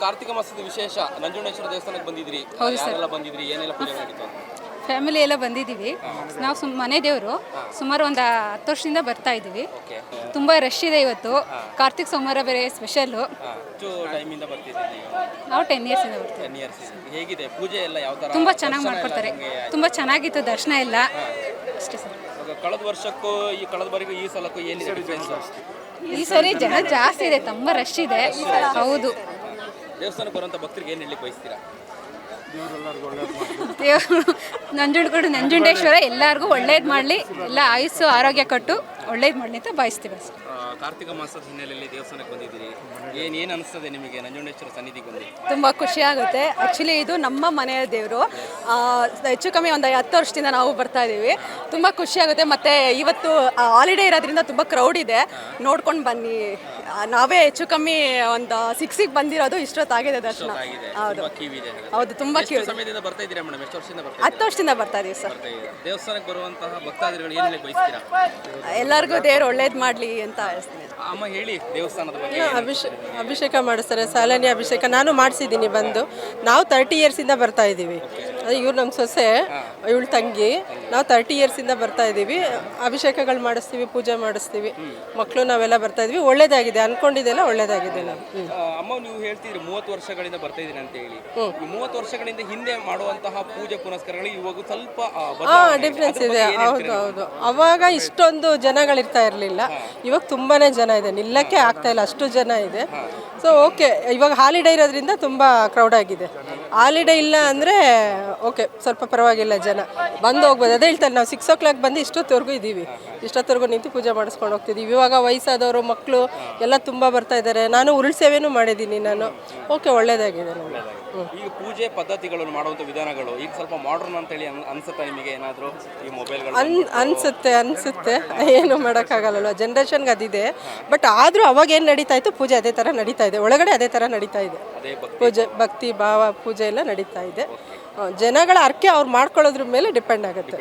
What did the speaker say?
ಕಾರ್ತಿಕ ಮಾಸದ ವಿಶೇಷ ನಂಜುಂಡೇಶ್ವರ ದೇವಸ್ಥಾನಕ್ಕೆ ಬಂದಿದ್ರಿ. ಯಾರೆಲ್ಲ ಬಂದಿದ್ರಿ, ಏನೆಲ್ಲ ಪೂಜೆ ನಡೀತು? ಫ್ಯಾಮಿಲಿ ಎಲ್ಲ ಬಂದಿದ್ದೀವಿ. ನಾವು ಮನೆ ದೇವರು ಸುಮಾರು ಒಂದು 10 ವರ್ಷದಿಂದ ಬರ್ತಾ ಇದ್ದೀವಿ. ತುಂಬ ರಶ್ ಇದೆ ಇವತ್ತು. ಕಾರ್ತಿಕ್ ಸೋಮವಾರ ಬೇರೆ ಸ್ಪೆಷಲ್ಲು. ಟೈಮಿಂದ ಬರ್ತಿದ್ದೀವಿ ನಾವು 10 ಇಯರ್ಸಿಂದ ಬರ್ತೀವಿ. 10 ಇಯರ್ಸ್. ಹೇಗಿದೆ ಪೂಜೆ ಎಲ್ಲ? ಯಾವ ಥರ? ತುಂಬ ಚೆನ್ನಾಗಿ ಮಾಡ್ಕೊಡ್ತಾರೆ. ತುಂಬ ಚೆನ್ನಾಗಿತ್ತು ದರ್ಶನ ಎಲ್ಲ. ಅಷ್ಟೇ ಸರ್. ಕಳೆದ ವರ್ಷಕ್ಕೂ ಕಳೆದ ಬಾರಿಗೂ ಈ ಸಲಕ್ಕೂ ಏನಿದೆ ಡಿಫ್ರೆನ್ಸ್? ಈ ಸರಿ ಜನ ಜಾಸ್ತಿ ಇದೆ, ತುಂಬ ರಶ್ ಇದೆ. ಹೌದು. ದೇವಸ್ಥಾನಕ್ಕೆ ಬರುವಂಥ ಭಕ್ತರಿಗೆ ಏನು ಹೇಳಲಿಕ್ಕೆ ಬಯಸ್ತೀರಾ? ದೇವರು ನಂಜುಂಡೇಶ್ವರ ಎಲ್ಲರಿಗೂ ಒಳ್ಳೇದು ಮಾಡಲಿ, ಎಲ್ಲ ಆಯುಸ್ಸು ಆರೋಗ್ಯ ಕೊಟ್ಟು ಒಳ್ಳೇದು ಮಾಡಲಿ ಅಂತ ಬಯಸ್ತೀವಿ. ಕಾರ್ತಿಕ ಮಾಸದ ಹಿನ್ನೆಲೆಯಲ್ಲಿ ದೇವಸ್ಥಾನಕ್ಕೆ ಬಂದಿದ್ದೀರಿ. ಏನು ಅನಿಸ್ತದೆ ನಿಮಗೆ ನಂಜುಂಡೇಶ್ವರ ಸನ್ನಿಧಿಗೆ ಬಂದು? ತುಂಬ ಖುಷಿ ಆಗುತ್ತೆ. ಆ್ಯಕ್ಚುಲಿ ಇದು ನಮ್ಮ ಮನೆಯ ದೇವರು. ಹೆಚ್ಚು ಕಮ್ಮಿ ಒಂದು 10 ವರ್ಷದಿಂದ ನಾವು ಬರ್ತಾ ಇದ್ದೀವಿ. ತುಂಬ ಖುಷಿ ಆಗುತ್ತೆ. ಮತ್ತು ಇವತ್ತು ಹಾಲಿಡೇ ಇರೋದ್ರಿಂದ ತುಂಬ ಕ್ರೌಡ್ ಇದೆ, ನೋಡ್ಕೊಂಡು ಬನ್ನಿ. ನಾವೇ ಹೆಚ್ಚು ಕಮ್ಮಿ ಒಂದು 6ಗೆ ಬಂದಿರೋದು, ಇಷ್ಟೊತ್ತಾಗಿದೆ ದರ್ಶನ. ಹೌದು ಹೌದು, ತುಂಬ ಕ್ಯೂ. ಸಮಯದಿಂದ ಬರ್ತಾ ಇದ್ದೀರಾ ಮೇಡಮ್? ಎಷ್ಟು ವರ್ಷದಿಂದ ಬರ್ತಾ? 10 ವರ್ಷದಿಂದ ಬರ್ತಾ ಇದೀವಿ ಸರ್. ದೇವಸ್ಥಾನಕ್ಕೆ ಬರುವಂತಹ ಭಕ್ತಾದಿಗಳು ಏನು ಹೇಳಲಿಕ್ಕೆ ಬಯಸ್ತೀರಾ? ಎಲ್ಲರಿಗೂ ದೇವ್ರು ಒಳ್ಳೇದು ಮಾಡಲಿ ಅಂತ ಹೇಳ್ತೀನಿ. ಅಮ್ಮ ಹೇಳಿ, ದೇವಸ್ಥಾನದ ಬಗ್ಗೆ. ಅಭಿಷೇಕ ಮಾಡಿಸ್ತಾರೆ, ಸಾಲನಿ ಅಭಿಷೇಕ ನಾನು ಮಾಡಿಸಿದ್ದೀನಿ ಬಂದು. ನಾವು 30 ಇಯರ್ಸಿಂದ ಬರ್ತಾ ಇದ್ದೀವಿ. ಇವ್ರು ನಮ್ಮ ಸೊಸೆ, ಇವಳು ತಂಗಿ. ನಾವು 30 ಇಯರ್ಸಿಂದ ಬರ್ತಾ ಇದ್ದೀವಿ. ಅಭಿಷೇಕಗಳು ಮಾಡಿಸ್ತೀವಿ, ಪೂಜೆ ಮಾಡಿಸ್ತೀವಿ. ಮಕ್ಕಳು ನಾವೆಲ್ಲ ಬರ್ತಾ ಇದ್ವಿ. ಒಳ್ಳೇದಾಗಿದೆ, ಅನ್ಕೊಂಡಿದ್ದೆಲ್ಲ ಒಳ್ಳೇದಾಗಿದೆ. ನಾವು ಅಮ್ಮ, ನೀವು ಹೇಳ್ತಿದ್ರಿ 30 ವರ್ಷಗಳಿಂದ ಬರ್ತಾ ಇದ್ದೀನಿ ಅಂತ ಹೇಳಿ. ಈ 30 ವರ್ಷಗಳಿಂದ ಹಿಂದೆ ಮಾಡುವಂತಹ ಪೂಜೆ ಪುನಸ್ಕಾರಗಳು ಇವಾಗ ಸ್ವಲ್ಪ ಡಿಫ್ರೆನ್ಸ್ ಇದೆ. ಹೌದು ಹೌದು. ಅವಾಗ ಇಷ್ಟೊಂದು ಜನಗಳಿರ್ತಾ ಇರಲಿಲ್ಲ, ಇವಾಗ ತುಂಬಾನೇ ಜನ ಇದೆ, ನಿಲ್ಲಕ್ಕೆ ಆಗ್ತಾ ಇಲ್ಲ, ಅಷ್ಟು ಜನ ಇದೆ. ಸೊ ಓಕೆ, ಇವಾಗ ಹಾಲಿಡೇ ಇರೋದ್ರಿಂದ ತುಂಬ ಕ್ರೌಡ್ ಆಗಿದೆ. ಹಾಲಿಡೇ ಇಲ್ಲ ಅಂದರೆ ಓಕೆ, ಸ್ವಲ್ಪ ಪರವಾಗಿಲ್ಲ, ಜನ ಬಂದು ಹೋಗ್ಬೋದು. ಅದೇ ಹೇಳ್ತಾರೆ, ನಾವು 6 o'clock ಬಂದು ಇಷ್ಟೊತ್ತವರೆಗೂ ಇದ್ದೀವಿ, ಇಷ್ಟೊತ್ತವರೆಗೂ ನಿಂತು ಪೂಜೆ ಮಾಡಿಸ್ಕೊಂಡು ಹೋಗ್ತಿದ್ದೀವಿ. ಇವಾಗ ವಯಸ್ಸಾದವರು, ಮಕ್ಕಳು ಎಲ್ಲ ತುಂಬ ಬರ್ತಾ ಇದ್ದಾರೆ. ನಾನು ಉರುಳು ಸೇವೆನೂ ಮಾಡಿದ್ದೀನಿ ನಾನು. ಓಕೆ, ಒಳ್ಳೇದಾಗಿದೆ. ಈಗ ಪೂಜೆ ಪದ್ಧತಿಗಳನ್ನು ಮಾಡುವಂಥ ವಿಧಾನಗಳು ಈಗ ಸ್ವಲ್ಪ ಮಾಡರ್ನ್ ಅಂತೇಳಿ ಅನ್ಸುತ್ತಾ ನಿಮಗೆ? ಏನಾದರೂ ಈ ಮೊಬೈಲ್ಗಳು ಅನಿಸುತ್ತೆ, ಏನು ಮಾಡೋಕ್ಕಾಗಲ್ಲ, ಜನ್ರೇಷನ್ಗೆ ಅದಿದೆ. ಬಟ್ ಆದರೂ ಅವಾಗ ಏನು ನಡೀತಾ ಇತ್ತು, ಪೂಜೆ ಅದೇ ಥರ ನಡೀತಾ ಇದೆ, ಒಳಗಡೆ ಅದೇ ಥರ ನಡೀತಾ ಇದೆ. ಪೂಜೆ, ಭಕ್ತಿ ಭಾವ, ಪೂಜೆ ಎಲ್ಲ ನಡೀತಾ ಇದೆ. ಜನಗಳ ಅರ್ಕೆ ಅವ್ರು ಮಾಡ್ಕೊಳ್ಳೋದ್ರ ಮೇಲೆ ಡಿಪೆಂಡ್ ಆಗುತ್ತೆ.